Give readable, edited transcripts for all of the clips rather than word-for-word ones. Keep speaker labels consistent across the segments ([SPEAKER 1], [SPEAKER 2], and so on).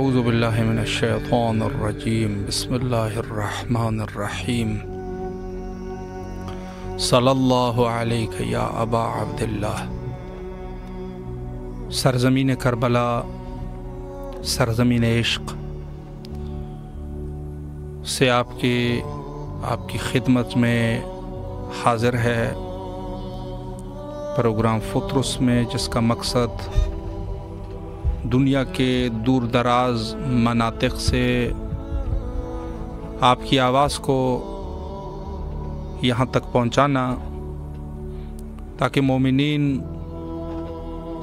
[SPEAKER 1] اعوذ باللہ من الشیطان الرجیم بسم اللہ الرحمن الرحیم صلی اللہ علیہ یا ابا عبداللہ۔ سرزمین کربلا، سرزمین عشق سے آپ کی خدمت میں حاضر ہے پروگرام فطرس میں، جس کا مقصد دنیا کے دور دراز مناطق سے آپ کی آواز کو یہاں تک پہنچانا، تاکہ مومنین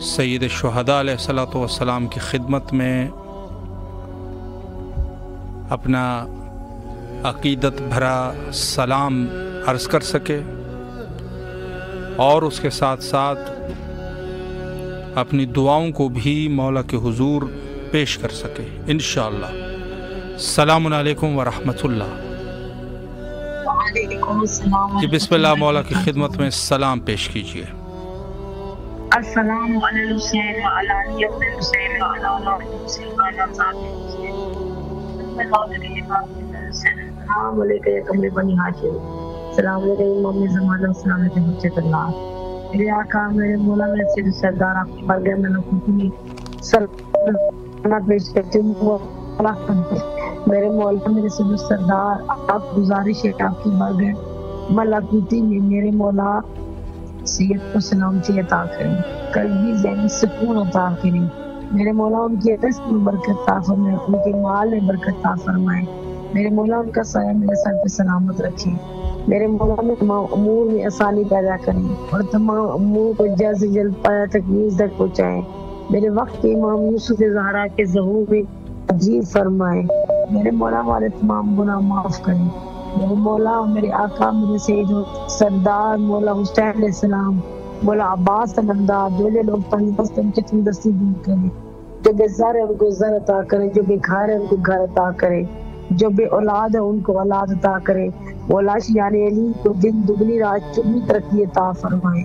[SPEAKER 1] سید الشہداء علیہ الصلوۃ والسلام کی خدمت میں اپنا عقیدت بھرا سلام عرض کر سکے اور اس کے ساتھ ساتھ اپنی دعاؤں کو بھی مولا کے حضور پیش کر سکے انشاءاللہ۔ السلام علیکم ورحمۃ اللہ۔
[SPEAKER 2] وعلیکم السلام۔
[SPEAKER 1] جی بسم اللہ، مولا کی خدمت میں سلام پیش کیجیے۔
[SPEAKER 2] السلام علی الحسین وعلی علی ابن الحسین وعلی اولاد الحسین وعلی اصحاب الحسین۔ السلام علیکم یا کمل بنی ہاشم، السلام علیکم امام زمانہ، السلام علیکم حجت اللہ۔ میرے آقا، میرے مولا، میرے سید سردار، آپ کی بارگاہ میں اپنی سلام پیش کرتی ہوں۔ میرے مولا، میرے سید سردار، آپ گزارش ہے آپ کی بارگاہ ملاکوتی میں میرے مولا سید کو سلامتی عطا کریں، قلبی ذہنی سکون عطا کریں۔ میرے مولا ان کی رزق میں برکت عطا فرمائیں، ان کے مال میں برکت عطا فرمائیں۔ میرے مولا ان کا سایہ میرے سر پہ سلامت رکھیں۔ میرے مولا میں تمام امور میں آسانی پیدا کریں اور تمام امور کو جلد سے جلد پایا تکمیل تک پہنچائیں۔ میرے وقت کے امام یوسف زہرا کے ظہور میں عجیب فرمائیں۔ میرے مولا ہمارے تمام گناہ معاف کریں۔ میرے مولا، میرے آقا، میرے سید سردار مولا حسین علیہ السلام، مولا عباس علمدار، جو لوگ تنگ دست ان کی تنگ دستی دور کریں، جو بے زر ہے ان کو زر عطا کریں، جو بے گھر ہے ان کو گھر عطا کریں، جو بے اولاد ہے ان کو اولاد عطا کریں۔ مولا شیعان علی کو دن دگنی رات چگنی ترقی عطا فرمائیں۔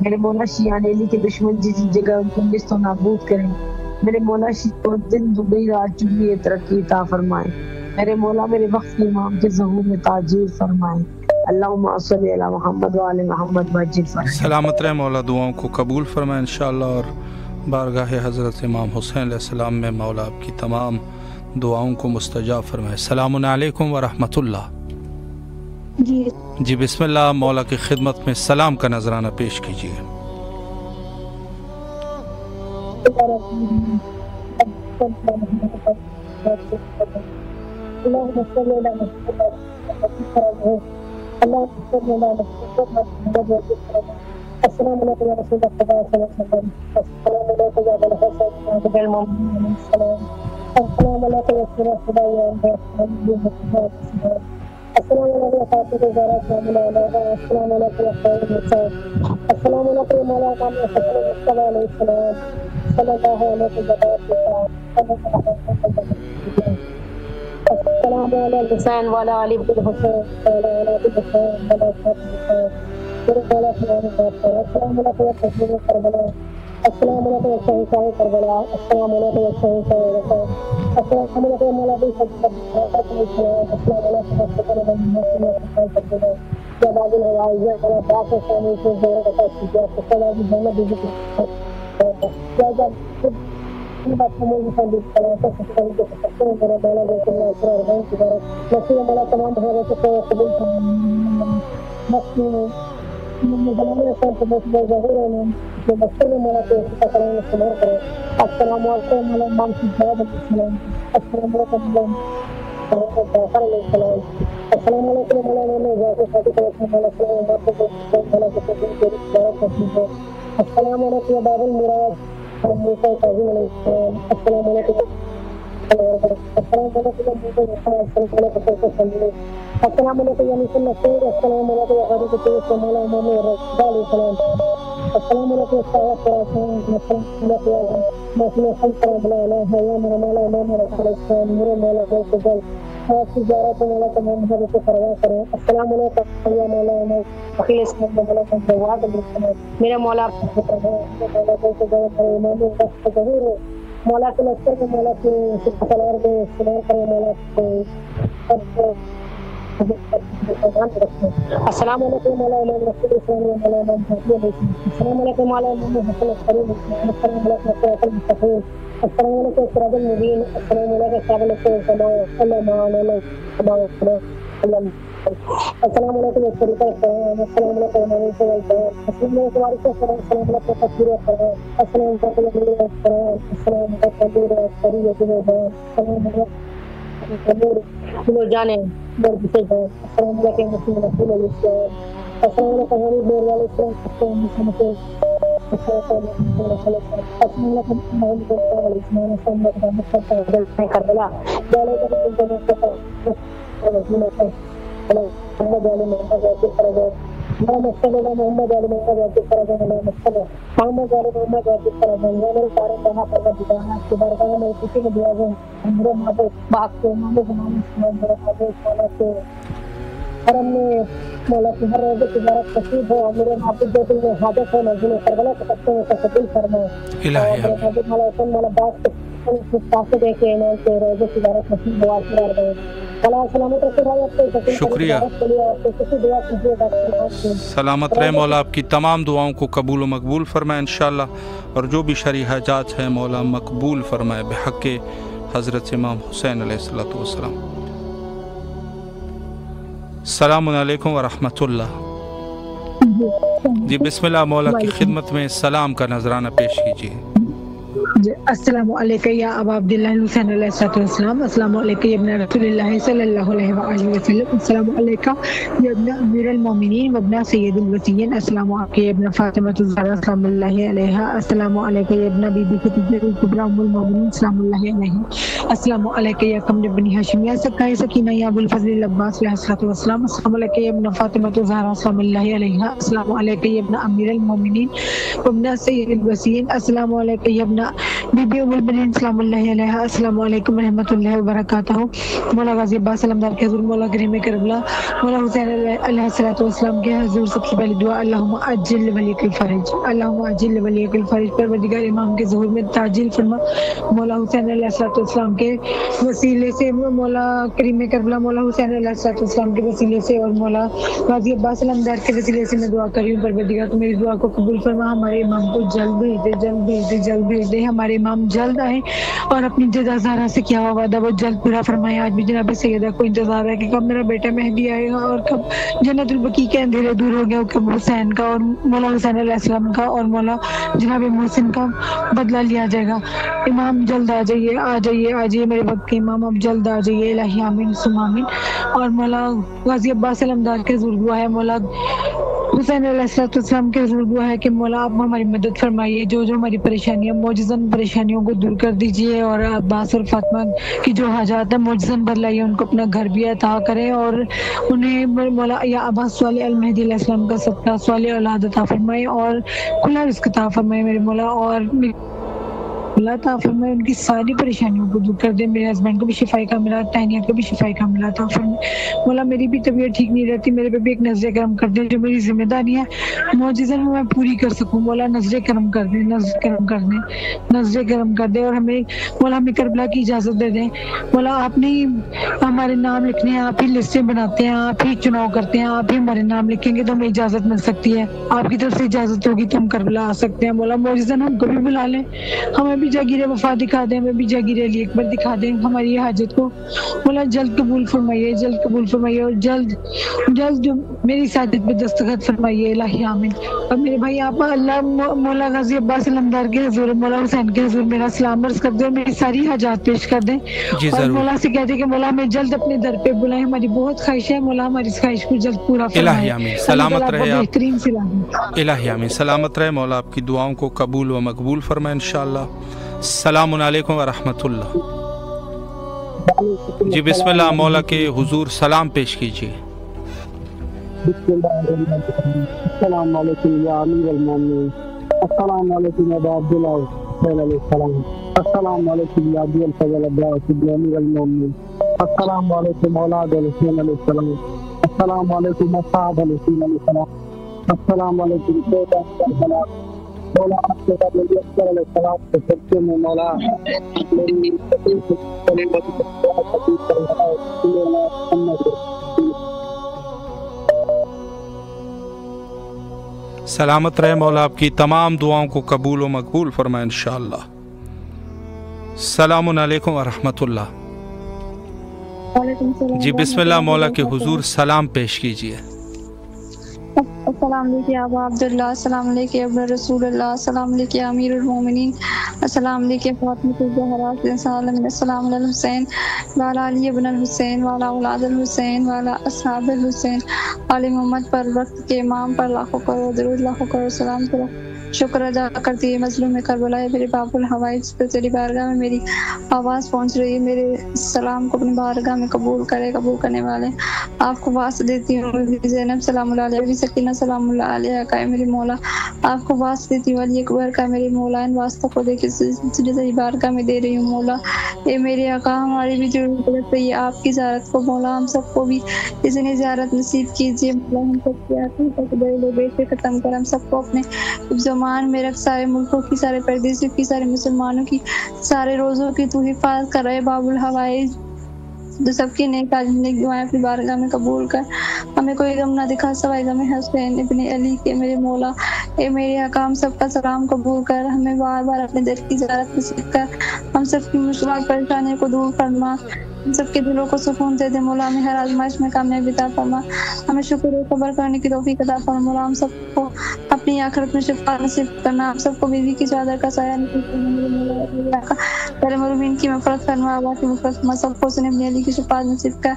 [SPEAKER 2] میرے مولا شیعان علی کے دشمن جس جگہ ان کو نیست و نابود کریں۔ میرے مولا شیعان کو دن دگنی رات چگنی ترقی عطا فرمائیں۔ میرے مولا میرے وقت کے امام کے ظہور میں تاجیر فرمائیں۔ اللہم صلی علی محمد وعلی محمد مجید فرمائیں۔
[SPEAKER 1] سلامت رہے مولا، دعاؤں کو قبول فرمائے انشاءاللہ، اور بارگاہ حضرت امام حسین علیہ السلام میں مولا آپ کی تمام دعاؤں کو مستجاب فرمائے۔ السلام علیکم ورحمۃ اللہ۔ جی بسم اللہ، مولا کی خدمت میں سلام کا نذرانہ پیش کیجیے۔
[SPEAKER 3] السلام علیکم یا رسول اللہ صلی اللہ علیہ وسلم، السلام علیکم یا ابا الحسن المؤمنین، السلام علیکم یا رسول اللہ، السلام علیکم یا فاطمہ الزہرا، السلام علیکم یا خیر النساء، السلام علیکم یا مولا امام حسن مصطفیٰ علیہ السلام، صلی اللہ علیہ وسلم، السلام علی الحسین وعلی علی الحسین وعلی اولاد الحسین وعلی اصحاب الحسین۔ السلام علیکم یا تسلیم کربلا، السلام علیکم یا شہنشاہ کربلا، السلام علیکم یا شہنشاہ وفا، السلام علیکم یا مولا بھی السلام علیکم یا باب الحوائی یا مولا باق ثانی سے زہر عطا کیجیے، السلام محمد یا جب بات مولا صلی اللہ علیہ وسلم میرا مولا بیت اللہ اسرار اربعین کی بارک نصیب مولا تمام حضرت کو قبول فرمائے۔ مسلم زمانے سے مصبر ظہور ہے جو مقصد مولا کے تقریر میں سمر کرے۔ السلام علیکم مولا امام صاحب علیہ السلام، السلام علیکم مولا جعفر علیہ السلام، السلام علیکم مولا نے اجازت خاطر کرے مولا سلام علیکم مولا کے تقریر کے بارک نصیب ہو۔ السلام علیکم یا باب المراد موسیٰ تعظیم علیہ السلام، السلام علیکم السلام علیکم السلام علیکم یا نصر نصیر، السلام علیکم یا غریب تیس مولا امام رضا علیہ السلام، السلام علیکم صاحب قرآن، السلام علیکم یا محسن خلق رب العالمین، یا میرا مولا امام رضا علیہ السلام، میرے مولا غیر فضل آپ کی زیارت مولا تمام حضرت کو فرما کریں۔ السلام علیکم یا مولا امام وکیل اسلام مولا جواد علیہ السلام، میرا مولا میرے مولا غیر فضل امام وقت ظہور ہے مولا کے لشکر میں مولا کے سلار میں استعمال کریں مولا کے السلام علیکم مولا امام رسول اسلام مولا امام حسین السلام علیکم مولا امام حسن الکریم السلام علیکم سیدنا المستقیم السلام علیکم سراج المبین السلام علیکم شاغل السماء السلام علیکم السلام علیکم السلام علیکم السلام علیکم السلام علیکم تکبیر السلام علیکم جانے السلام علیکم رسول اللہ السلام علیکم غریب نور والے السلام محمد علی محمد حرم میں مولا کی ہر روزے کی زیارت نصیب ہو اور میرے محبوب جو دل میں حاجت ہے نزول کربلا کے پتے میں تقبل فرمائے اور میرے محبوب مولا حسین مولا باس کے پاسے دے کے انہوں کے روزے کی زیارت نصیب ہو آشکار گئے
[SPEAKER 1] شکریہ سلامت رہے مولا آپ کی تمام دعاؤں کو قبول و مقبول فرمائے انشاءاللہ اور جو بھی شرعی حاجات ہیں مولا مقبول فرمائے بحق حضرت امام حسین علیہ السلام. السلام علیکم ورحمۃ اللہ. جی بسم اللہ مولا کی خدمت میں سلام کا نذرانہ پیش کیجیے.
[SPEAKER 4] السلام علیکم یا ابا عبداللہ حسین علیہ السلام. السلام علیکم ابن رسول اللہ صلی اللہ علیہ وآلہ وسلم. السلام علیکم یا ابن امیر المومنین و ابن سید الوصیین. السلام علیکم ابن فاطمہ الزہرا سلام اللہ علیہا. السلام علیکم ابن بی بی خدیجہ کبریٰ ام المومنین سلام اللہ علیہ. السلام علیکم یا قمر بنی ہاشم یا سکائے سکینہ یا ابو الفضل العباس علیہ السلام. السلام علیکم ابن فاطمہ الزہرا سلام اللہ علیہا. السلام علیکم ابن امیر المومنین و ابن سید الوصیین. السلام علیکم ابن بی بی ام البنین سلام اللہ علیہ. السلام علیکم ورحمۃ اللہ وبرکاتہ. مولا غازی عباس علمدار کے حضور مولا کریم کربلا مولا حسین علیہ السلام کے حضور سب سے پہلی دعا اللہم عجل ولیک الفرج. اللہم عجل ولیک الفرج. پروردگار امام کے ظہور میں تعجیل فرما. مولا حسین علیہ السلام کے وسیلے سے مولا کریم کربلا مولا حسین علیہ السلام کے وسیلے سے اور مولا غازی عباس علمدار کے وسیلے سے میں دعا کر رہی ہوں پروردگار تو میری دعا کو قبول فرما. ہمارے امام کو جلد بھیج دے جلد بھیج دے. ہمارے امام جلد آئے اور اپنی جزا زہرا سے کیا ہوا وعدہ وہ جلد پورا فرمائے. آج بھی جناب سیدہ کو انتظار ہے کہ کب میرا بیٹا مہدی آئے گا اور کب جنت البقیع کے اندھیرے دور ہو گیا, کب حسین کا اور مولا حسین علیہ السلام کا اور مولا جناب محسن کا بدلہ لیا جائے گا. امام جلد آ جائیے میرے وقت کے امام اب جلد آ جائیے. الہی آمین ثم آمین. اور مولا غازی عباس علمدار کے حضور دعا ہے مولا حسین علیہ السلام کے حضور دعا ہے کہ مولا آپ ہماری مدد فرمائیے. جو ہماری پریشانیاں معجزن پریشانیوں کو دور کر دیجیے اور عباس اور فاطمہ کی جو حاجات ہیں معجزن بدلائیے. ان کو اپنا گھر بھی عطا کریں اور انہیں مولا یا عباس صالح المہدی علیہ السلام کا صدقہ صالح اولاد عطا فرمائے اور کھلا رزق عطا فرمائے میرے مولا. اور اللہ عطا فرمائے ان کی ساری پریشانیوں کو دور کر دے. میرے ہسبینڈ کو بھی شفائی کا ملا, تہنیت کو بھی شفائی کا ملا عطا فرمائے. مولا میری بھی طبیعت ٹھیک نہیں رہتی, میرے پہ بھی ایک نظر کرم کر دے. جو میری ذمہ داری ہے معجزہ میں پوری کر سکوں مولا نظر کرم کر دے اور ہمیں کربلا کی اجازت دے دیں مولا. آپ نے ہمارے نام لکھنے ہیں, آپ ہی لسٹیں بناتے ہیں, آپ ہی چناؤ کرتے ہیں, آپ ہی ہمارے نام لکھیں گے تو ہمیں اجازت مل سکتی ہے. آپ کی طرف سے اجازت ہوگی تو ہم کربلا آ سکتے ہیں مولا. معجزہ ہم کو بھی بلا لیں, ہمیں بھی جاگیر وفا دکھا دیں, ہمیں بھی جاگیر علی اکبر دکھا دیں. ہماری یہ حاجت کو مولا جلد قبول فرمائیے اور جلد جو میری سعادت پہ دستخط فرمائیے. الہی آمین. اور میرے بھائی آپ اللہ مولا غازی عباس علمدار کے حضور مولا حسین کے حضور میرا سلام عرض کر دیں اور میری ساری حاجات پیش کر دیں. اور مولا سے کہتے ہیں کہ مولا ہمیں جلد اپنے در پہ بلائیں. ہماری بہت خواہش ہے مولا, ہماری اس خواہش کو جلد پورا فرمائے.
[SPEAKER 1] الہی آمین. سلامت رہے آپ. الہی آمین. سلامت رہے مولا آپ کی دعاؤں کو قبول و مقبول فرمائے انشاءاللہ. السلام علیکم ورحمۃ اللہ. جی بسم اللہ مولا کے حضور سلام پیش کیجیے.
[SPEAKER 3] السلام علیکم یا امیر المومنین. السلام علیکم ابا عبداللہ حسین علیہ السلام. السلام علیکم یا ابو الفضل عباس ابن امیر المومنین. السلام علیکم اولاد الحسین علیہ السلام. السلام علیکم اصحاب الحسین علیہ السلام. السلام علیکم مولا آپ کے بعد نبی اکرم علیہ السلام کے صدقے میں مولا میری
[SPEAKER 1] سلامت رہے مولا، آپ کی تمام دعاؤں کو قبول و مقبول فرمائے انشاءاللہ۔ السلام علیکم ورحمۃ اللہ۔
[SPEAKER 5] وعلیکم السلام
[SPEAKER 1] جی بسم اللہ، مولا کے حضور سلام پیش کیجیے۔
[SPEAKER 5] السلام علیکم ابا عبداللہ، السلام علیکم ابن رسول اللہ، السلام علیکم امیر المومنین، السلام علیکم فاطمہ الزہرا، السلام علی الحسین وعلی علی ابن الحسین وعلی اولاد الحسین وعلی اصحاب الحسین، آل محمد پر، وقت کے امام پر لاکھوں کرو درود، لاکھوں کرو سلام کرو، شکر ادا کرتی ہے مظلوم کربلا ہے میرے باب الحوائج پہ تیری بارگاہ میں میری آواز پہنچ رہی ہے، میرے سلام کو اپنی بارگاہ میں قبول کرے، قبول کرنے والے آپ کو واسطہ دیتی ہوں۔ زینب سلام اللہ علیہ، سکینہ سلام اللہ علیہ کا میری مولا، آپ کو واسطہ دیتی ہوں۔ علی اکبر کا میری مولا، ان واسطوں کو دے کے تجھے تیری بارگاہ میں دے رہی ہوں مولا۔ اے میرے آقا، ہماری بھی ضرورت پہ یہ آپ کی زیارت کو مولا، ہم سب کو بھی اتنی زیارت نصیب کیجیے مولا، ہم سب کی آتی تک دل و بیٹے ختم کر ہم سب کو اپنے زمان میں رکھ، سارے ملکوں کی، سارے پردیسیوں کی، سارے مسلمانوں کی، سارے روزوں کی تو حفاظت کر رہے باب الحوائج، جو سب کی نیک دعائیں اپنی بارگاہ میں قبول کر، ہمیں کوئی غم نہ دکھا سوائے غم حسین ابن علی کے میرے مولا۔ اے میرے آقا، ہم سب کا سلام قبول کر، ہمیں بار بار اپنے دل کی زیارت نصیب کر، ہم سب کی مشکلات پریشانیوں کو دور فرما، ہم سب کے دلوں کو سکون دے دے مولا، ہمیں ہر آزمائش میں کامیابی عطا فرما، ہمیں شکر و صبر کرنے کی توفیق عطا فرما مولا، ہم سب کو اپنی آخرت میں شفاعت نصیب کرنا، ہم سب کو بیوی کی چادر کا سایہ نصیب کرنا میرے مولا۔ میرے آقا، پہلے مرحومین کی مغفرت فرما، آبا کی مغفرت فرما، سب کو حسین ابن علی کی شفاعت نصیب کر،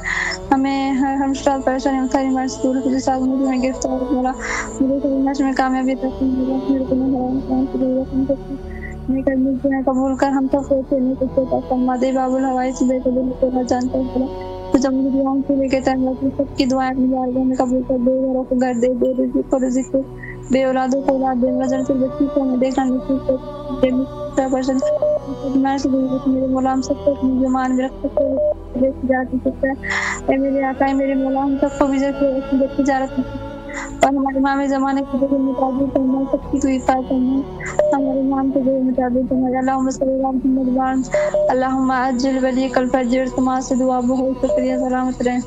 [SPEAKER 5] ہمیں ہر مشکلات پریشانی ساری مرض دور کے ساتھ مجھے میں گرفتار مولا، مجھے آزمائش میں کامیابی عطا فرما، میرے کو حرام کی ضرورت ہم سب کی میں کرنے کی قبول کر، ہم سب کو چلنے کو عطا فرما دے باب الحوائج سے بے قدر کو نہ جانتا ہے تو جب مجھے دعاؤں سے لے کے تحت سب کی دعائیں اپنی بارگاہ میں قبول کر، بے گھروں کو گھر دے، بے رزق کو رزق دے، بے اولادوں کو اولاد دے، نظر سے بچی کو ہمیں دیکھنا نصیب کر، میرے مولا ہم سب کو اپنی زمان میں رکھ سکتے جاتی سکتا ہے۔ اے میرے آقا، میرے مولا، ہم سب کو بھی جیسے تجارت اور ہمارے امام زمانے کے جو مطابق کرنا، سب کی تو حفاظت کرنا، ہمارے امام کے جو مطابق کرنا، اللہم صلی اللہ علیہ وسلم، اللہم عجل ولی کل فرجر، تمہارے سے دعا بہت شکریہ، سلامت رہیں۔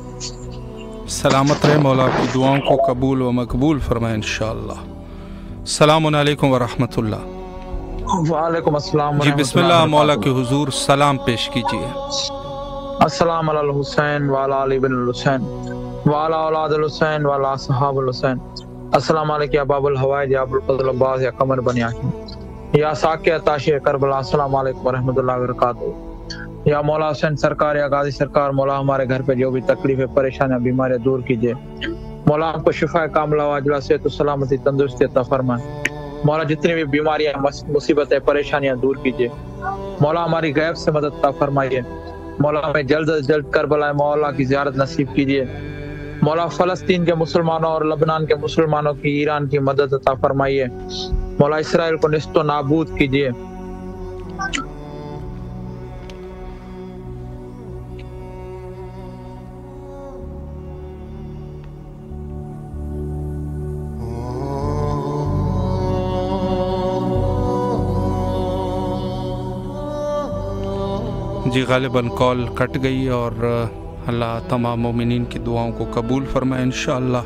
[SPEAKER 1] سلامت رہے مولا، آپ کی دعاؤں کو قبول و مقبول فرمائے انشاءاللہ۔ السلام علیکم ورحمۃ اللہ۔
[SPEAKER 6] وعلیکم السلام
[SPEAKER 1] جی بسم اللہ، مولا کے حضور سلام پیش کیجیے۔
[SPEAKER 6] السلام علی الحسین وعلی علی بن الحسین وعلی اولاد الحسین وعلی اصحاب الحسین، السلام علیکم یا باب الحوائج، یا ابو الفضل عباس، یا قمر بن یاسین، یا ساقیہ تاشی کربلا، السلام علیکم ورحمۃ اللہ وبرکاتہ۔ یا مولا حسین سرکار، یا غازی سرکار، مولا ہمارے گھر پہ جو بھی تکلیفیں، پریشانیاں، بیماریاں دور کیجیے مولا، ہم کو شفا کاملہ واجلہ، صحت و سلامتی، تندرستی عطا فرمائے مولا، جتنی بھی بیماریاں، مصیبتیں، پریشانیاں دور کیجیے مولا، ہماری غیب سے مدد عطا فرمائیے مولا، ہمیں جلد از جلد کربلا مولا کی زیارت نصیب کیجیے مولا، فلسطین کے مسلمانوں اور لبنان کے مسلمانوں کی، ایران کی مدد عطا فرمائیے مولا، اسرائیل کو نیست و نابود کیجیے
[SPEAKER 1] جی غالباً کال کٹ گئی، اور اللہ تمام مومنین کی دعاؤں کو قبول فرمائے انشاءاللہ۔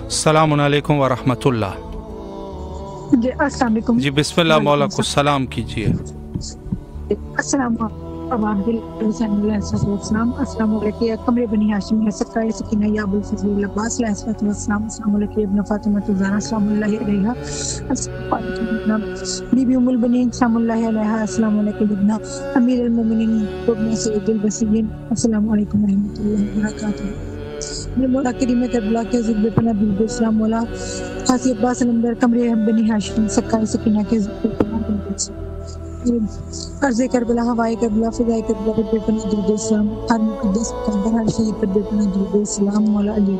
[SPEAKER 1] السلام علیکم ورحمۃ اللہ۔
[SPEAKER 4] جی السلام علیکم۔
[SPEAKER 1] جی بسم اللہ، مولا کو سلام کیجیے۔
[SPEAKER 4] السلام السلام السلام علیکم یا قمر بنی ہاشم، سرکار سکینہ، یا ابو الفضل عباس علیہ السلام، السلام علیکم ابن فاطمہ الزہرا السلام اللہ علیہ، السلام علیکم بی بی ام البنین السلام اللہ علیہ، السلام علیکم ابن امیر المومنین ابن سید البصرین، السلام علیکم ورحمۃ اللہ وبرکاتہ۔ میرے مولا کریم کربلا کے حضور بے پناہ بلبل السلام، مولا قاضی عباس علمدار قمر بنی ہاشم، سرکار سکینہ کے حضور بے پناہ بلبل عرض کربلا، ہوائے کربلا، فضائے کربلا پر بے پناہ درود السلام، ہر مقدس پیغمبر، ہر شہید پر بے پناہ درود السلام، مولا علی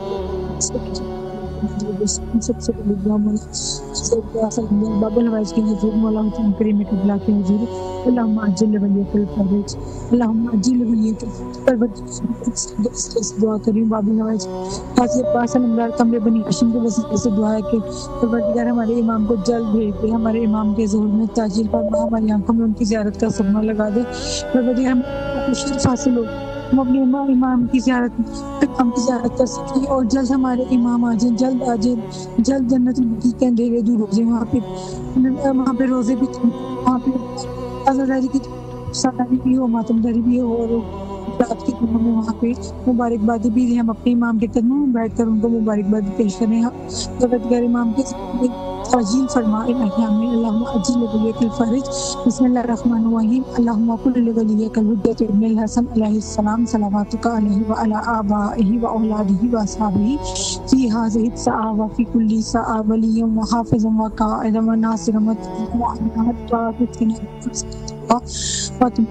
[SPEAKER 4] سب سے بڑی دعا مولا بابل حوائج کے حضور مولا حسین کریم قبلہ کے حضور اللہم عجل ولیک الفرج اللہم عجل ولیک الفرج دعا کریں بابل حوائج قاضی عباس نمبر کمرے بنی ہاشم کے وسیلے سے دعا ہے کہ پروردگار ہمارے امام کو جلد بھیج دے، ہمارے امام کے ظہور میں تاجیل فرما، ہماری آنکھوں میں ان کی زیارت کا صدمہ لگا دے، پروردگار ہمیں شرف حاصل ہو، ہم اپنے امام کی زیارت کر سکیں اور جلد ہمارے امام آ جائیں، جلد آ جائیں، جلد جنت البقیع کے اندھیرے دور ہو جائیں، وہاں پہ روزے بھی، وہاں پہ عزاداری کی ساداری بھی ہو، ماتمداری بھی ہو، اور رات کے دنوں میں وہاں پہ مبارکبادی بھی دیں، ہم اپنے امام کے قدموں میں بیٹھ کر ان کو مبارکبادی پیش کریں، پروردگار امام کے تاجیل فرما الہی آمین۔ اللہم عجل ولیک الفرج، بسم اللہ الرحمن الرحیم، اللہم کل ولیک الحجۃ ابن الحسن علیہ السلام صلواتک علیہ وعلی آبائہ واولادہ واصحابہ فی ہذہ الساعۃ وفی کل ساعۃ ولیا وحافظا وقائدا وناصرا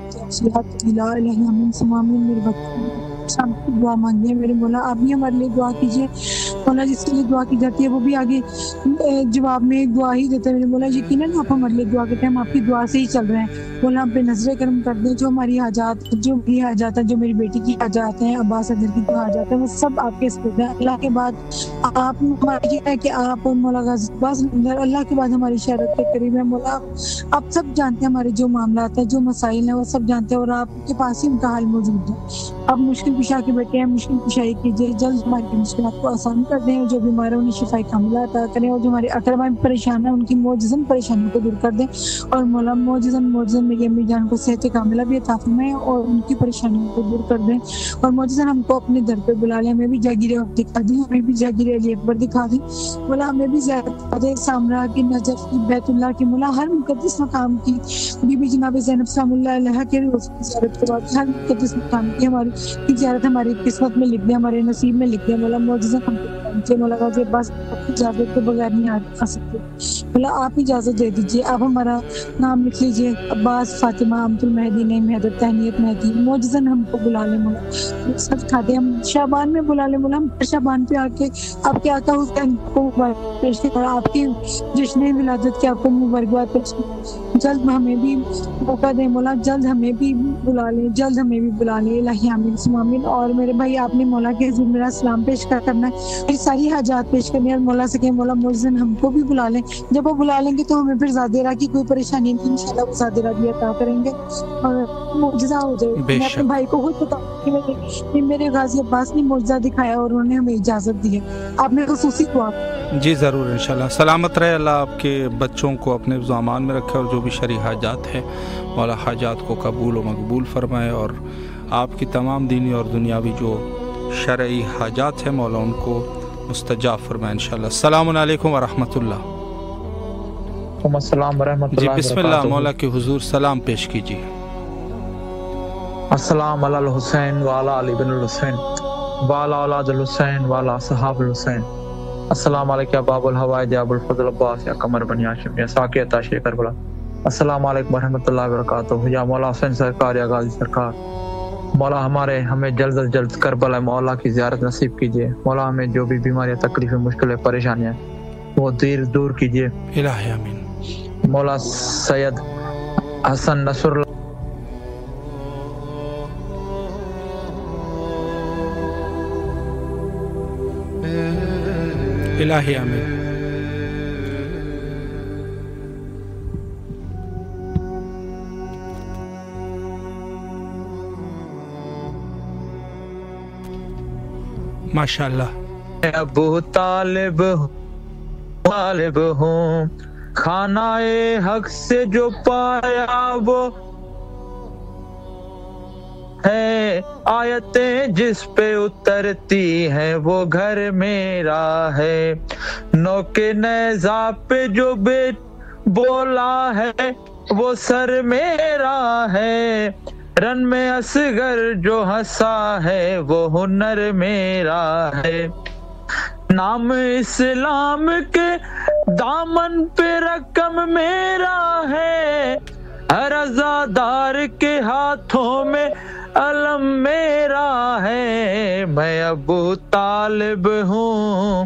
[SPEAKER 4] ومعینا الہی آمین ثم آمین۔ میرے بچوں دعا مانگیے میرے مولا، آپ بھی ہمارے لیے دعا کیجیے مولا، جس کے لیے دعا کی جاتی ہے وہ بھی آگے جواب میں دعا ہی دیتا ہے میرے مولا، یقیناً آپ ہمارے لیے دعا کرتے ہیں، ہم آپ کی دعا سے ہی چل رہے ہیں مولا، ہم پہ نظر کرم کر دیں، جو ہماری حاجات، جو میری حاجات ہیں، جو میری بیٹی کی حاجات ہیں، عباس ادھر کی جو حاجات ہیں، وہ سب آپ کے سپرد ہیں۔ اللہ کے بعد آپ ہماری ہے کہ آپ مولا غازی عباس اندر، اللہ کے بعد ہماری شہادت کے قریب ہے مولا، آپ سب جانتے ہیں ہمارے جو معاملات ہیں، جو مسائل ہیں، وہ سب جانتے ہیں، اور آپ کے پاس ہی ان کا حل موجود ہے۔ آپ مشکل کشا کے بیٹھے ہیں، مشکل کشائی کیجیے، جلد ہماری مشکلات کو آسان کر دیں، جو بیمار ہیں انہیں شفاء کاملہ عطا کریں، اور جو ہمارے اقربا پریشان ہیں ان کی معجزن پریشانیوں کو دور کر دیں، اور مولا معجزن میری امی جان کو صحت کاملہ بھی عطا فرمائیں اور ان کی پریشانیوں کو دور کر دیں، اور معجزن ہم کو اپنے در پہ بلا لیں، ہمیں بھی جاگیر وقت دکھا دیں، ہمیں بھی جاگیر علی اکبر دکھا دیں مولا، ہمیں بھی زیارت دکھا دیں، سامرا کی، نجف کی، بیت اللہ کی مولا، ہر مقدس مقام کی، بی بی جناب زینب سلام اللہ علیہ کے روز کی زیارت کے بعد ہر مقدس مقام کی ہماری زیارت ہماری قسمت میں لکھ دیں، ہمارے نصیب میں لکھ دیں مولا، معجزہ ہم کو پہنچے مولا غازی عباس اجازت کے بغیر نہیں آ سکتے مولا، آپ اجازت دے دیجیے، آپ ہمارا نام لکھ لیجیے، عباس فاطمہ امت المہدی نعیم حیدر تہنیت مہدی، معجزن ہم کو بلا لیں مولا، سب کھاتے ہم شعبان میں بلا لیں مولا، ہم شعبان پہ آ کے آپ کے آقا حسین کو مبارک پیش کریں، آپ کی جشن ولادت کے آپ کو مبارکباد پیش کریں، جلد ہمیں بھی موقع دیں مولا، جلد ہمیں بھی بلا لیں، جلد ہمیں بھی بلا لیں الہی آمین ثم آمین۔ اور میرے بھائی آپ نے مولا کے حضور میرا سلام پیش کرنا ہے، میری ساری حاجات پیش کرنی ہے، اور مولا سے کہیں مولا معجزن ہم کو بھی بلا لیں، جب وہ بلا لیں گے تو ہمیں پھر زادیرہ کی کوئی پریشانی نہیں، انشاءاللہ وہ زادیرہ بھی عطا کریں گے اور معجزہ ہو جائے۔ میں اپنے بھائی کو خود بتاؤں کہ میرے غازی عباس نے معجزہ دکھایا اور انہوں نے ہمیں اجازت دی ہے، آپ نے خصوصی دعا
[SPEAKER 1] جی ضرور انشاءاللہ، سلامت رہے، اللہ آپ کے بچوں کو اپنے زامان میں رکھے، اور جو بھی شرعی حاجات ہیں مولا حاجات کو قبول و مقبول فرمائے، اور آپ کی تمام دینی اور دنیاوی جو شرعی حاجات ہیں مولا ان کو مستجاب فرمائے انشاءاللہ۔ السلام علیکم ورحمۃ اللہ۔
[SPEAKER 6] وعلیکم السلام ورحمۃ
[SPEAKER 1] جی
[SPEAKER 6] اللہ
[SPEAKER 1] بسم اللہ،
[SPEAKER 6] وبرکاتہ۔
[SPEAKER 1] مولا کے حضور سلام پیش کیجیے۔
[SPEAKER 6] السلام علی الحسین وعلی علی بن الحسین وعلی اولاد الحسین وعلی صحاب الحسین۔ السلام علیکم باب الحوائج ابو الفضل عباس یا قمر بنی ہاشم یا ساقی عطا شیخ کربلا۔ السلام علیکم ورحمۃ اللہ وبرکاتہ۔ یا مولا حسین سرکار یا غازی سرکار، مولا ہمیں جلد از جلد کربلا مولا کی زیارت نصیب کیجیے، مولا ہمیں جو بھی بیماریاں، تکلیفیں، مشکلیں، پریشانیاں وہ دور کیجیے
[SPEAKER 1] الہی آمین۔
[SPEAKER 6] مولا سید حسن نصر اللہ
[SPEAKER 1] الہی آمین۔ ماشاء اللہ۔
[SPEAKER 6] ابو طالب ہوں، کھانا حق سے جو پایا وہ ہے، آیتیں جس پہ اترتی ہیں وہ گھر میرا ہے، نوکے نیزا پہ جو بولا ہے وہ سر میرا ہے، رن میں اصغر جو ہنسا ہے وہ ہنر میرا ہے، نام اسلام کے دامن پہ رقم میرا ہے، ہر عزادار کے ہاتھوں میں علم میرا ہے، میں ابو طالب ہوں،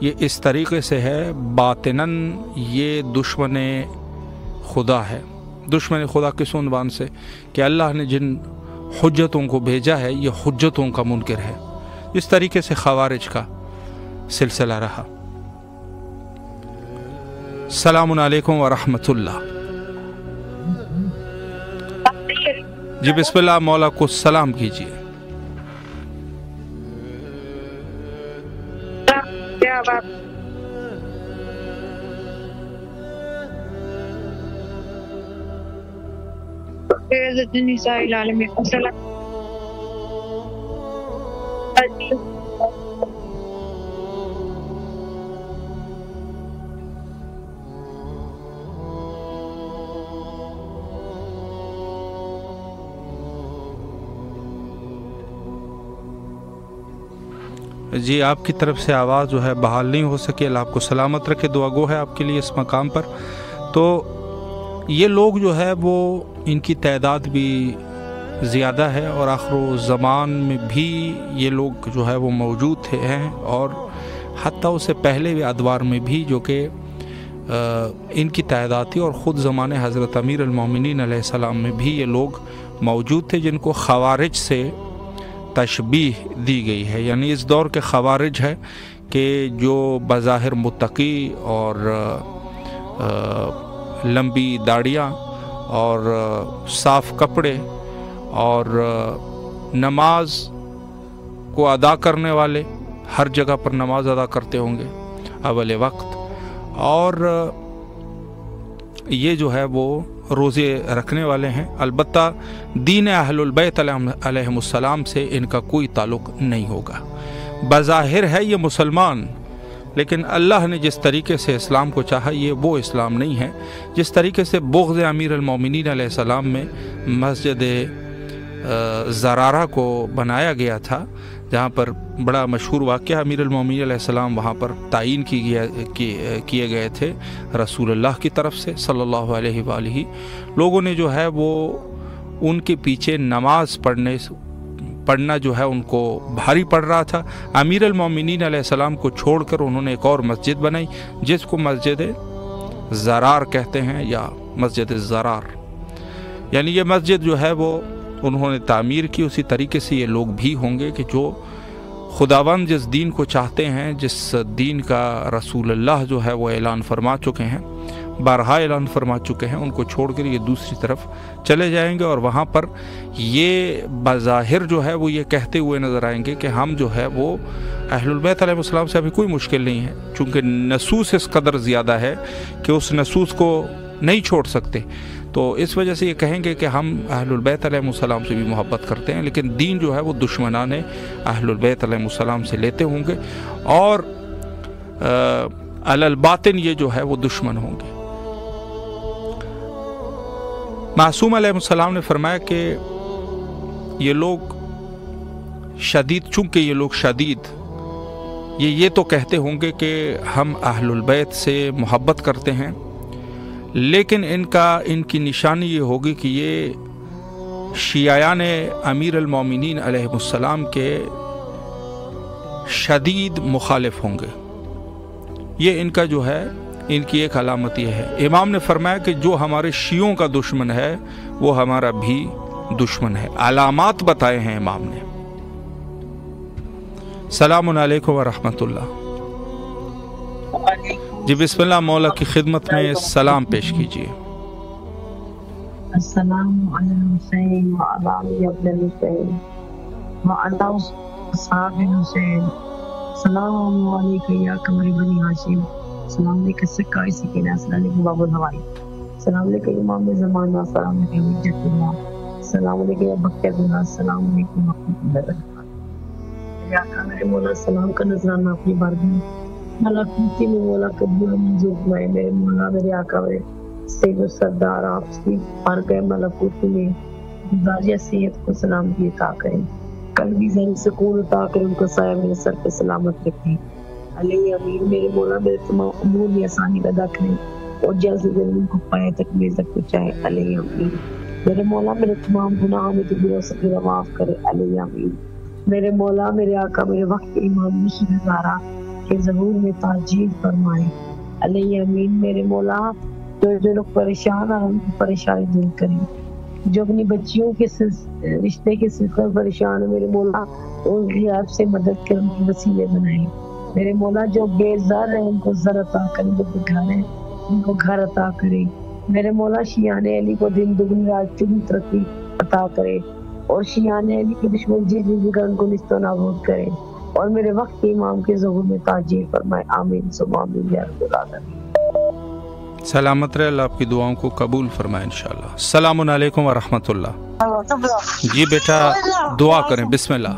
[SPEAKER 1] یہ اس طریقے سے ہے، باطناً یہ دشمن خدا ہے۔ دشمن خدا کس عنوان سے؟ کہ اللہ نے جن حجتوں کو بھیجا ہے یہ حجتوں کا منکر ہے۔ اس طریقے سے خوارج کا سلسلہ رہا۔ السلام علیکم ورحمۃ اللہ۔ جی بسم اللہ، مولا کو سلام کیجیے۔ جی آپ کی طرف سے آواز جو ہے بحال نہیں ہو سکی، اللہ آپ کو سلامت رکھے، دعا گو ہے آپ کے لیے اس مقام پر۔ تو یہ لوگ جو ہے وہ ان کی تعداد بھی زیادہ ہے اور آخر و زمان میں بھی یہ لوگ جو ہے وہ موجود ہیں، اور حتیٰ اس سے پہلے بھی ادوار میں بھی جو کہ ان کی تعداد تھی، اور خود زمانے حضرت امیر المومنین علیہ السلام میں بھی یہ لوگ موجود تھے جن کو خوارج سے تشبیہ دی گئی ہے۔ یعنی اس دور کے خوارج ہے کہ جو بظاہر متقی اور لمبی داڑیاں اور صاف کپڑے اور نماز کو ادا کرنے والے، ہر جگہ پر نماز ادا کرتے ہوں گے اول وقت، اور یہ جو ہے وہ روزے رکھنے والے ہیں۔ البتہ دین اہل البیت علیہم السلام سے ان کا کوئی تعلق نہیں ہوگا۔ بظاہر ہے یہ مسلمان، لیکن اللہ نے جس طریقے سے اسلام کو چاہا یہ وہ اسلام نہیں ہے۔ جس طریقے سے بغض امیر المومنین علیہ السلام میں مسجد زرارہ کو بنایا گیا تھا، جہاں پر بڑا مشہور واقعہ امیر المومنین علیہ السلام وہاں پر تعین کیے گئے تھے رسول اللہ کی طرف سے صلی اللہ علیہ وآلہ۔ لوگوں نے جو ہے وہ ان کے پیچھے نماز پڑھنا جو ہے ان کو بھاری پڑ رہا تھا۔ امیر المومنین علیہ السلام کو چھوڑ کر انہوں نے ایک اور مسجد بنائی جس کو مسجد زرار کہتے ہیں، یا مسجد زرار، یعنی یہ مسجد جو ہے وہ انہوں نے تعمیر کی۔ اسی طریقے سے یہ لوگ بھی ہوں گے کہ جو خداوند جس دین کو چاہتے ہیں، جس دین کا رسول اللہ جو ہے وہ اعلان فرما چکے ہیں، بارہا اعلان فرما چکے ہیں، ان کو چھوڑ کر یہ دوسری طرف چلے جائیں گے، اور وہاں پر یہ بظاہر جو ہے وہ یہ کہتے ہوئے نظر آئیں گے کہ ہم جو ہے وہ اہل البیت علیہ السلام سے ہمیں کوئی مشکل نہیں ہے، چونکہ نصوص اس قدر زیادہ ہے کہ اس نصوص کو نہیں چھوڑ سکتے، تو اس وجہ سے یہ کہیں گے کہ ہم اہل البیت علیہ السلام سے بھی محبت کرتے ہیں، لیکن دین جو ہے وہ دشمنان اہل البیت علیہ السلام سے لیتے ہوں گے، اور علی الباطن یہ جو ہے وہ دشمن ہوں گے۔ معصوم علیہ السلام نے فرمایا کہ یہ لوگ شدید، چونکہ یہ لوگ شدید یہ تو کہتے ہوں گے کہ ہم اہل البیت سے محبت کرتے ہیں، لیکن ان کی نشانی یہ ہوگی کہ یہ شیعیان امیر المومنین علیہ السلام کے شدید مخالف ہوں گے۔ یہ ان کا جو ہے، ان کی ایک علامت یہ ہے۔ امام نے فرمایا کہ جو ہمارے شیعوں کا دشمن ہے وہ ہمارا بھی دشمن ہے۔ علامات بتائے ہیں امام نے۔ السلام علیکم ورحمۃ اللہ۔ جی بسم اللہ، مولا کی خدمت میں سلام پیش کیجیے۔
[SPEAKER 2] السلام علی الحسین وعلی علی ابن الحسین وعلی اصحاب الحسین، السلام علیکم یا قمر بنی ہاشم، السلام علیکم سکائی سکینہ، السلام علیکم باب الہوائی، السلام علیکم امام زمانہ، السلام علیکم حجت اللہ، السلام علیکم بختیار اللہ، السلام علیکم ورحمۃ اللہ وبرکاتہ۔ یا آقا میرے مولا سلام کا نذرانہ اپنی بارگاہ ملاکوتی میں مولا قبول منظور فرمائے۔ میرے مولا، میرے آقا، میرے سید و سردار، آپ کی بارگاہ ملاکوتی میں گزاریہ سید کو سلام کی عطا کریں، قلبی ذہن سکون عطا کریں، ان کو سایہ میرے سر پہ سلامت رکھیں۔ علیہ امین۔ میرے مولا میرے تمام امور میں آسانی پیدا کریں اور جلد سے جلد ان کو پائے تک میرے تک پہنچائے۔ علیہ امین۔ میرے مولا میرے تمام گناہوں میں تجھے سکے معاف کرے۔ علیہ امین۔ میرے مولا، میرے آقا، میرے وقت امام مشرق زارا کے ظہور میں تاجیل فرمائے، علیہ امین۔ میرے مولا جو لوگ پریشان ہیں ان کی پریشانی دور کریں، جو اپنی بچیوں کے رشتے کے سلسلے میں پریشان ہیں میرے مولا ان کی آپ سے مدد کر ان کی وسیلے بنائیں۔ میرے مولا جو بے زر ہیں ان کو زر عطا کریں، جو بھکار ہیں ان کو گھر عطا کریں۔ میرے مولا شیعان علی کو دن دگنی رات چگنی ترقی عطا کرے، اور شیعان علی کے دشمن جس بھی ان کو نست و نابود کرے، اور میرے وقت کے امام کے ظہور میں تاجیل فرمائے، آمین ثم آمین یا رب العالمین۔
[SPEAKER 1] سلامت رہے، اللہ آپ کی دعاؤں کو قبول فرمائے انشاءاللہ۔ السلام علیکم ورحمۃ اللہ۔ جی بیٹا دعا کریں، بسم اللہ۔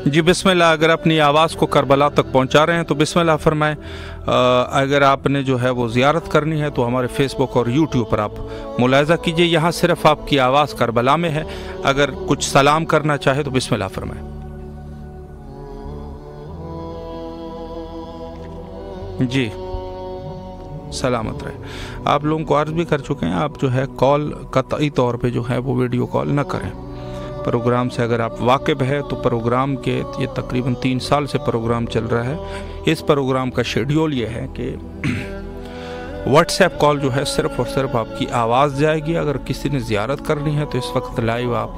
[SPEAKER 1] جی بسم اللہ۔ اگر اپنی آواز کو کربلا تک پہنچا رہے ہیں تو بسم اللہ فرمائیں۔ اگر آپ نے جو ہے وہ زیارت کرنی ہے تو ہمارے فیس بک اور یوٹیوب پر آپ ملاحظہ کیجئے، یہاں صرف آپ کی آواز کربلا میں ہے۔ اگر کچھ سلام کرنا چاہے تو بسم اللہ فرمائیں۔ جی سلامت رہے۔ آپ لوگوں کو عرض بھی کر چکے ہیں، آپ جو ہے کال قطعی طور پہ جو ہے وہ ویڈیو کال نہ کریں۔ پروگرام سے اگر آپ واقف ہے تو پروگرام کے یہ تقریباً 3 سال سے پروگرام چل رہا ہے۔ اس پروگرام کا شیڈیول یہ ہے کہ واٹس ایپ کال جو ہے صرف اور صرف آپ کی آواز جائے گی۔ اگر کسی نے زیارت کرنی ہے تو اس وقت لائیو آپ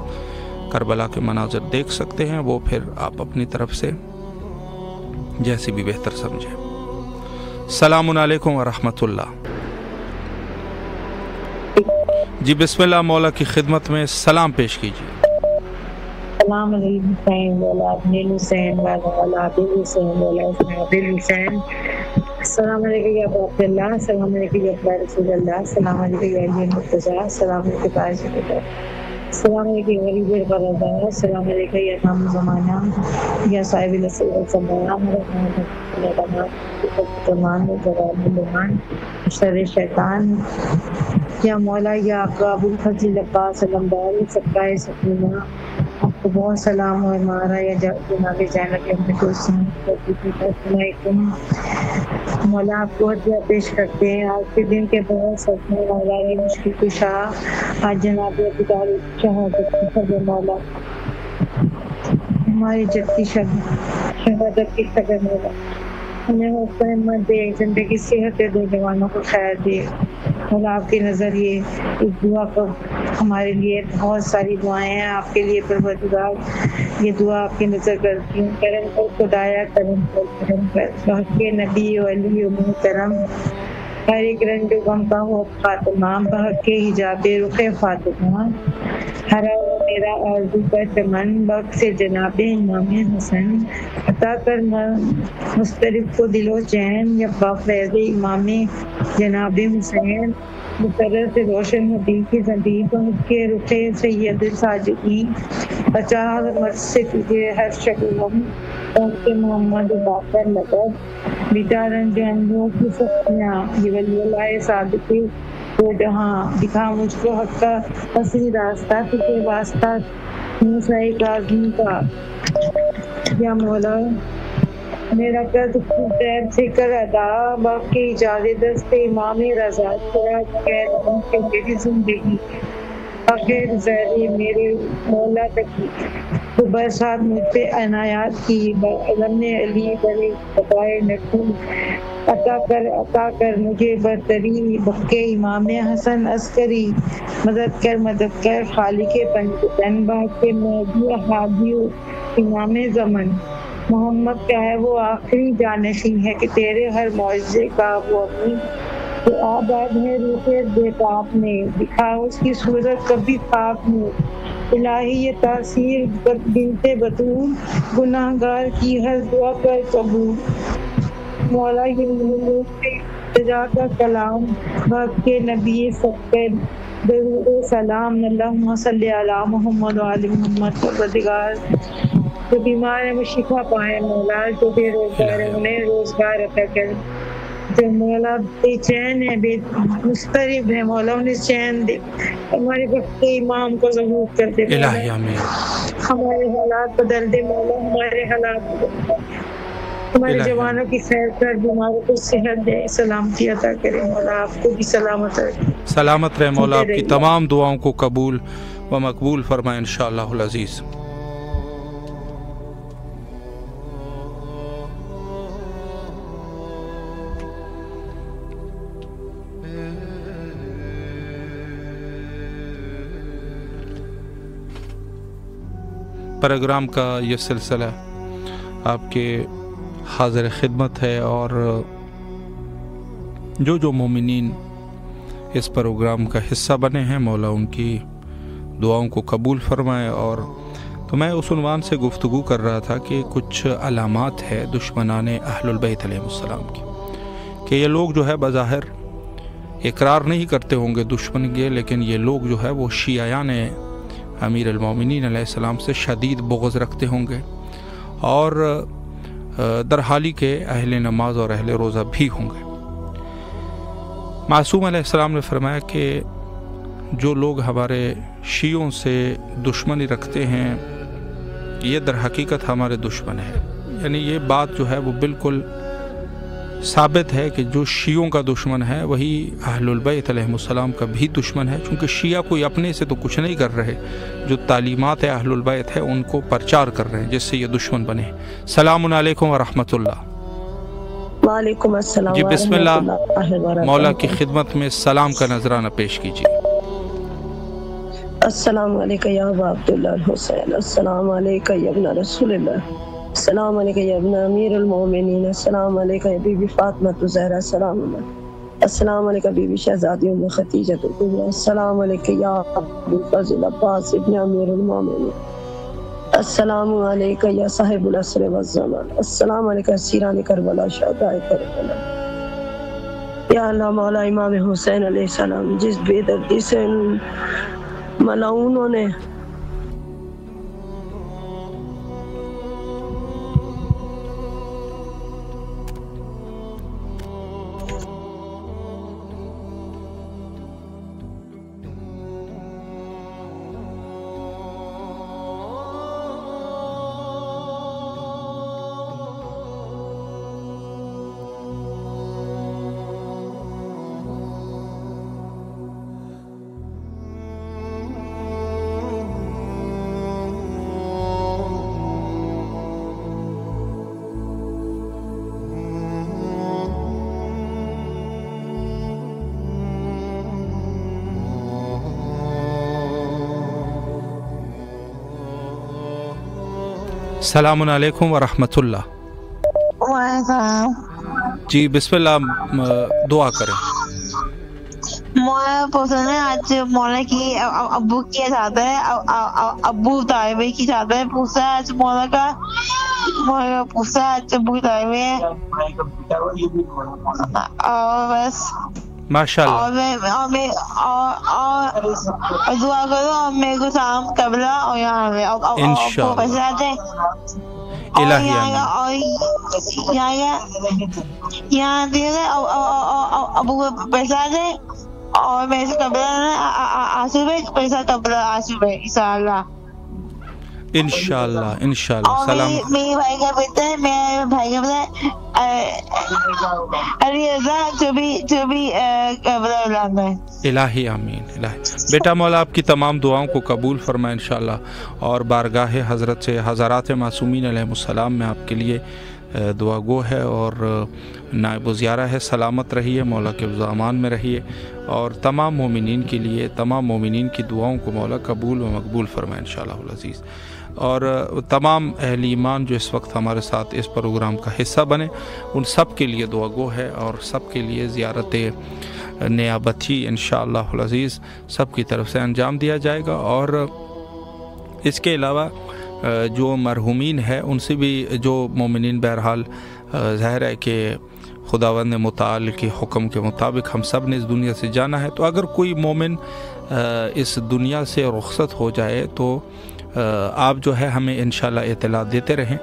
[SPEAKER 1] کربلا کے مناظر دیکھ سکتے ہیں، وہ پھر آپ اپنی طرف سے جیسی بھی بہتر سمجھیں۔ السلام علیکم ورحمۃ اللہ۔ جی بسم اللہ، مولا کی خدمت میں سلام پیش کیجیے۔
[SPEAKER 2] السلام علیکم حسین والا ابن حسین والا عبد حسین والا عبد حسین۔ السلام علیکم یا ابو عبداللہ، السلام علیکم یا ابو رسول اللہ، السلام علیکم یا علی مرتضیٰ، السلام علیکم تاج القدر، السلام علیکم غریب البرادر، السلام علیکم یا امام زمانہ یا صاحب الاسر والزمان، تمام جوان شر شیطان، یا مولا یا آقا ابو الفضل عباس علمدار سکائے سکینہ، آپ کو بہت سلام، اور ہمارا یا جناب زینب احمد السلام علیکم۔ مولا آپ کو ہدیہ پیش کرتے ہیں آج کے دن کے بہت سکنے مولا یہ مشکل کشا، آج جناب شہادت کی خبر مولا، ہماری جد کی شہادت کی خبر مولا، ہمیں حوصلہ ہمت دے، زندگی صحت دے، جوانوں کو خیر دے مولا۔ آپ کے نظریے اس دعا کو ہمارے لیے بہت ساری دعائیں ہیں آپ کے لیے پروردگار، یہ دعا آپ کی نظر کرتی ہوں، کرم پر خدایا، کرم پر بحق نبی و علی و محترم، ہر ایک رنج و غم کا ہو خاتمہ، بحق حجاب رخ فاطمہ، ہرا میرا آرزو کا چمن، وقت سے جناب امام حسن، عطا کر مسترب کو دل و چین، یا بافیض امام جناب حسین، مقرر سے روشن حدیث کی زندید، ان کے رخ سید ساجدین، 50 مرض سے تجھے ہر شکلم، ان کے محمد باقر لقب، بیٹا رنج اندھوں کی سختیاں، یہ ولی اللہ صادقی وہ جہاں، دکھا مجھ کو حق کا اصلی راستہ، تجھے واسطہ موسیٰ کاظم کا، یا مولا میرا قد خیر سے کر ادا، باقی اجازت دست امام رضا، تیرا خیر ان کے میری زندگی آخر زہری میرے مولا تک تو برسات مجھ پہ عنایات کی، علم علی بڑے بقائے نقل عطا کر مجھے برتری، بقے امام حسن عسکری، مدد کر خالق پنجتن، باقی مہدی احادیو امام زمن، محمد کا ہے وہ آخری جانشین ہے کہ تیرے ہر معجزے کا وہ اپنی تو آباد ہے روح بیتاب میں، دکھا اس کی صورت کبھی خواب میں، الہی یہ تاثیر بنت بطول، گناہ گار کی ہر دعا کر قبول، مولا یہ کا کلام وقت کے نبی سب کے درود و سلام، اللہم صلی علی محمد و علی محمد، پروردگار جو بیمار ہیں وہ شفا پائیں مولا، جو بے روزگار ہیں انہیں روزگار عطا کر، جو مولا بے چین ہے بے مضطرب ہے مولا انہیں چین دے، ہمارے وقت کے امام کو ظہور کر دے
[SPEAKER 1] الہی آمین،
[SPEAKER 2] ہمارے حالات بدل دے مولا، ہمارے حالات بدل دے
[SPEAKER 4] ہمارے جوانوں کی خیر کر، بیماروں کو صحت دے، سلامتی عطا کرے مولا، آپ کو بھی سلامت رکھے،
[SPEAKER 1] سلامت رہے مولا، آپ کی تمام دعاؤں کو قبول و مقبول فرمائے انشاءاللہ العزیز۔ پروگرام کا یہ سلسلہ آپ کے حاضر خدمت ہے، اور جو مومنین اس پروگرام کا حصہ بنے ہیں مولا ان کی دعاؤں کو قبول فرمائے۔ اور تو میں اس عنوان سے گفتگو کر رہا تھا کہ کچھ علامات ہے دشمنان اہل البیت علیہ السلام کی، کہ یہ لوگ جو ہے بظاہر اقرار نہیں کرتے ہوں گے دشمن کے، لیکن یہ لوگ جو ہے وہ شیعیان امیر المومنین علیہ السلام سے شدید بغض رکھتے ہوں گے، اور در حالی کے اہل نماز اور اہل روزہ بھی ہوں گے۔ معصوم علیہ السلام نے فرمایا کہ جو لوگ ہمارے شیعوں سے دشمنی رکھتے ہیں یہ در حقیقت ہمارے دشمن ہے، یعنی یہ بات جو ہے وہ بالکل ثابت ہے کہ جو شیعوں کا دشمن ہے وہی اہل البیت علیہ السلام کا بھی دشمن ہے، چونکہ شیعہ کوئی اپنے سے تو کچھ نہیں کر رہے، جو تعلیمات اہل البیت ہے ان کو پرچار کر رہے ہیں، جس سے یہ دشمن بنے۔ سلام علیکم ورحمۃ اللہ۔
[SPEAKER 7] وعلیکم السلام۔
[SPEAKER 1] جی بسم اللہ، مولا کی خدمت میں سلام کا نذرانہ پیش کیجیے۔
[SPEAKER 7] السلام علیکم یا ابا عبداللہ الحسین، السلام علیکم یا ابن رسول اللہ، السلام علیکم یا ابن امیر المومنین، السلام علیکم یا بی بی فاطمہ الزہرا سلام اللہ، السلام علیکم بی بی شہزادی ام خدیجہ الکبریٰ، السلام علیکم یا ابو الفضل عباس ابن امیر المومنین، السلام علیکم یا صاحب العصر والزمان، السلام علیکم اسیران کربلا شہداء کربلا۔ یا اللہ مولا امام حسین علیہ السلام جس بے دردی سے ان ملعونوں نے
[SPEAKER 1] السلام علیکم ورحمۃ اللہ۔ جی بسم اللہ، دعا کریں۔
[SPEAKER 8] مولا پوچھنا آج مولا کی ابو کی چاہتا ہے، ابو طالبے کی چاہتا ہے، پوچھا آج مولا کا، مولا پوچھا آج ابو طالبے ہے، اور بس
[SPEAKER 1] ماشاء اللہ،
[SPEAKER 8] اور دعا کرو اور میرے کو سلام قبلہ اور یہاں کو پہنچاتے
[SPEAKER 1] الہی
[SPEAKER 8] یہاں دے ابو کو پیسہ دے، اور میرے سے قبلہ آنسو پہ پیسہ قبلہ آنسو پہ انشاءاللہ
[SPEAKER 1] انشاءاللہ انشاءاللہ۔ سلام
[SPEAKER 8] میرے بھائی کا بیٹا ہے، میرے بھائی کا بیٹا علی رضا جو بھی قبلہ اعلان ہے۔
[SPEAKER 1] الہی آمین۔ الہی بیٹا مولا آپ کی تمام دعاؤں کو قبول فرمائے انشاءاللہ، اور بارگاہ حضرت سے حضرات معصومین علیہ السلام میں آپ کے لیے دعا گو ہے اور نائب و زیارہ ہے۔ سلامت رہیے، مولا کے امان میں رہیے، اور تمام مومنین کے لیے، تمام مومنین کی دعاؤں کو مولا قبول و مقبول فرمائے انشاءاللہ العزیز۔ اور تمام اہل ایمان جو اس وقت ہمارے ساتھ اس پروگرام کا حصہ بنے ان سب کے لیے دعا گو ہے، اور سب کے لیے زیارت نیابتی انشاءاللہ العزیز سب کی طرف سے انجام دیا جائے گا۔ اور اس کے علاوہ جو مرحومین ہیں ان سے بھی، جو مومنین بہرحال ظاہر ہے کہ خداوند متعال کے حکم کے مطابق ہم سب نے اس دنیا سے جانا ہے، تو اگر کوئی مومن اس دنیا سے رخصت ہو جائے تو آپ جو ہے ہمیں انشاءاللہ اطلاع دیتے رہیں۔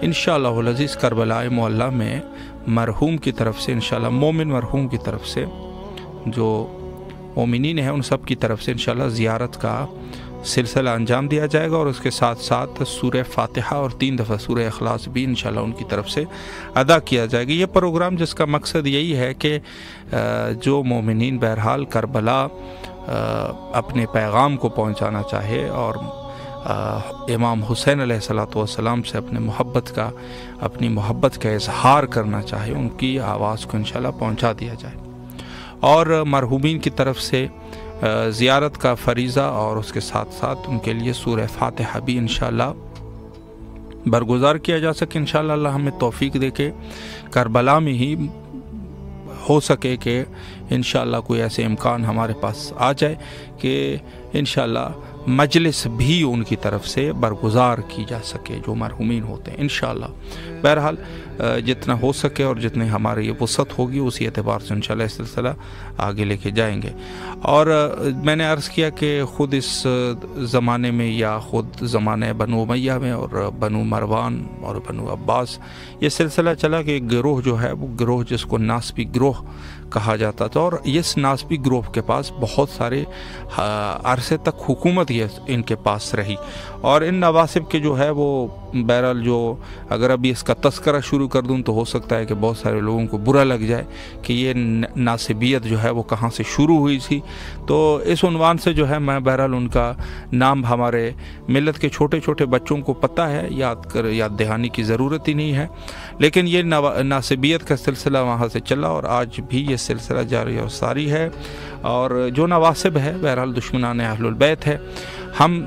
[SPEAKER 1] انشاءاللہ العزیز کربلا معلیٰ میں مرحوم کی طرف سے انشاءاللہ، مومن مرحوم کی طرف سے، جو مومنین ہیں ان سب کی طرف سے انشاءاللہ زیارت کا سلسلہ انجام دیا جائے گا، اور اس کے ساتھ ساتھ سورہ فاتحہ اور 3 دفعہ سورہ اخلاص بھی انشاءاللہ ان کی طرف سے ادا کیا جائے گا۔ یہ پروگرام جس کا مقصد یہی ہے کہ جو مومنین بہرحال کربلا اپنے پیغام کو پہنچانا چاہے اور امام حسین علیہ الصلوۃ والسلام سے اپنی محبت کا اظہار کرنا چاہے، ان کی آواز کو انشاءاللہ پہنچا دیا جائے، اور مرحومین کی طرف سے زیارت کا فریضہ اور اس کے ساتھ ساتھ ان کے لیے سورہ فاتحہ بھی انشاءاللہ برگزار کیا جا سکے۔ انشاءاللہ اللہ ہمیں توفیق دے کے کربلا میں ہی ہو سکے کہ انشاءاللہ کوئی ایسے امکان ہمارے پاس آ جائے کہ انشاءاللہ مجلس بھی ان کی طرف سے برگزار کی جا سکے جو مرحومین ہوتے ہیں انشاءاللہ۔ بہرحال جتنا ہو سکے اور جتنے ہماری یہ وسعت ہوگی اسی اعتبار سے انشاءاللہ اس سلسلہ آگے لے کے جائیں گے۔ اور میں نے عرض کیا کہ خود اس زمانے میں یا خود زمانے بنو امیہ میں اور بنو مروان اور بنو عباس یہ سلسلہ چلا کہ ایک گروہ جو ہے وہ گروہ جس کو ناسبی گروہ کہا جاتا تھا، اور اس ناسبی گروہ کے پاس بہت سارے عرصے تک حکومت یہ ان کے پاس رہی، اور ان نواسب کے جو ہے وہ بہرحال جو اگر ابھی اس کا تذکرہ شروع کر دوں تو ہو سکتا ہے کہ بہت سارے لوگوں کو برا لگ جائے کہ یہ ناسبیت جو ہے وہ کہاں سے شروع ہوئی تھی، تو اس عنوان سے جو ہے میں بہرحال ان کا نام ہمارے ملت کے چھوٹے چھوٹے بچوں کو پتہ ہے، یاد دہانی کی ضرورت ہی نہیں ہے، لیکن یہ ناسبیت کا سلسلہ وہاں سے چلا اور آج بھی یہ سلسلہ جاری اور ساری ہے۔ اور جو نواسب ہے بہرحال دشمنان اہل البیت ہے، ہم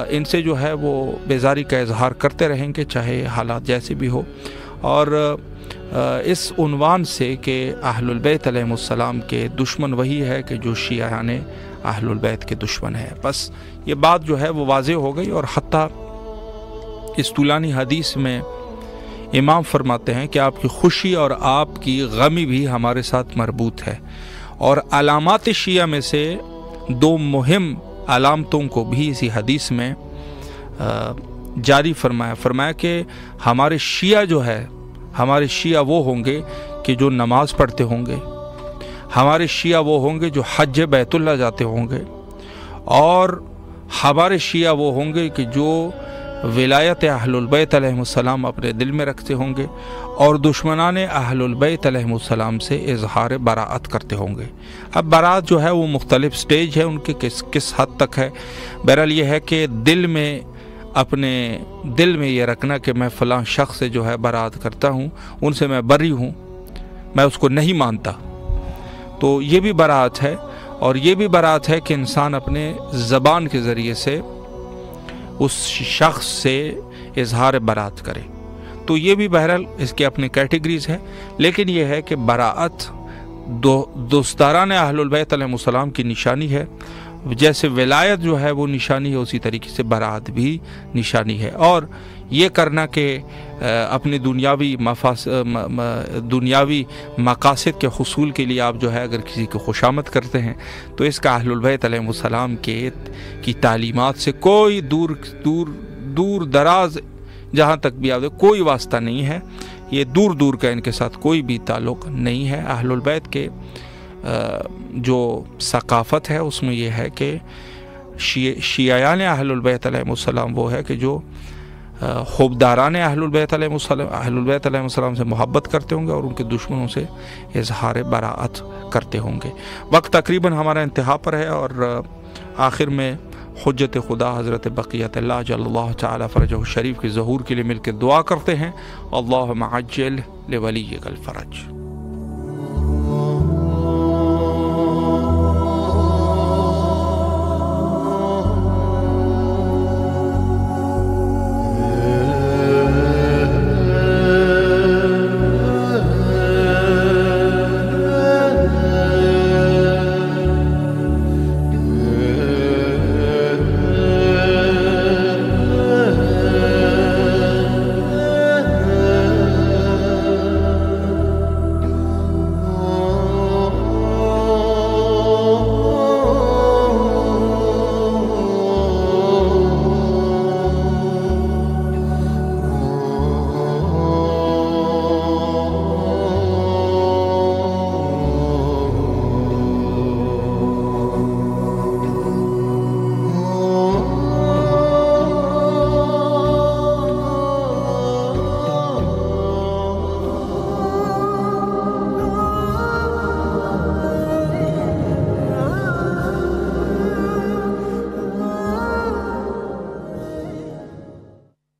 [SPEAKER 1] ان سے جو ہے وہ بیزاری کا اظہار کرتے رہیں گے چاہے حالات جیسے بھی ہو، اور اس عنوان سے کہ اہل البیت علیہم السلام کے دشمن وہی ہے کہ جو شیعان اہل البیت کے دشمن ہے، بس یہ بات جو ہے وہ واضح ہو گئی۔ اور حتیٰ اس طولانی حدیث میں امام فرماتے ہیں کہ آپ کی خوشی اور آپ کی غمی بھی ہمارے ساتھ مربوط ہے، اور علامات شیعہ میں سے 2 مہم علامتوں کو بھی اسی حدیث میں جاری فرمایا کہ ہمارے شیعہ جو ہے، ہمارے شیعہ وہ ہوں گے کہ جو نماز پڑھتے ہوں گے، ہمارے شیعہ وہ ہوں گے جو حج بیت اللہ جاتے ہوں گے، اور ہمارے شیعہ وہ ہوں گے کہ جو ولایت اہل البیت علیہم السلام اپنے دل میں رکھتے ہوں گے، اور دشمنان اہل البیت علیہم السلام سے اظہار براءت کرتے ہوں گے۔ اب براءت جو ہے وہ مختلف سٹیج ہے ان کے، کس حد تک ہے۔ بہرحال یہ ہے کہ اپنے دل میں یہ رکھنا کہ میں فلاں شخص سے جو ہے براءت کرتا ہوں، ان سے میں بری ہوں، میں اس کو نہیں مانتا، تو یہ بھی براءت ہے۔ اور یہ بھی براءت ہے کہ انسان اپنے زبان کے ذریعے سے اس شخص سے اظہار براءت کرے، تو یہ بھی بہرحال اس کے اپنے کیٹیگریز ہیں، لیکن یہ ہے کہ براءت دوستداران اہل البیت علیہ السلام کی نشانی ہے، جیسے ولایت جو ہے وہ نشانی ہے اسی طریقے سے براءت بھی نشانی ہے۔ اور یہ کرنا کہ اپنے دنیاوی مقاصد کے حصول کے لیے آپ جو ہے اگر کسی کو خوشامد کرتے ہیں تو اس کا اہل البیت علیہ السلام کی تعلیمات سے کوئی دور دراز جہاں تک بھی آپ کوئی واسطہ نہیں ہے، یہ دور کا ان کے ساتھ کوئی بھی تعلق نہیں ہے۔ اہل البیت کے جو ثقافت ہے اس میں یہ ہے کہ شیعیان اہل البیت علیہ السلام وہ ہے کہ جو خوبداران اہل البیت علیہ السلام سے محبت کرتے ہوں گے اور ان کے دشمنوں سے اظہار براءت کرتے ہوں گے۔ وقت تقریباً ہمارا انتہا پر ہے، اور آخر میں حجت خدا حضرت بقیت اللہ جل اللہ تعالی فرجہ شریف کے ظہور کے لیے مل کے دعا کرتے ہیں، اللہم عجل لولیک الفرج۔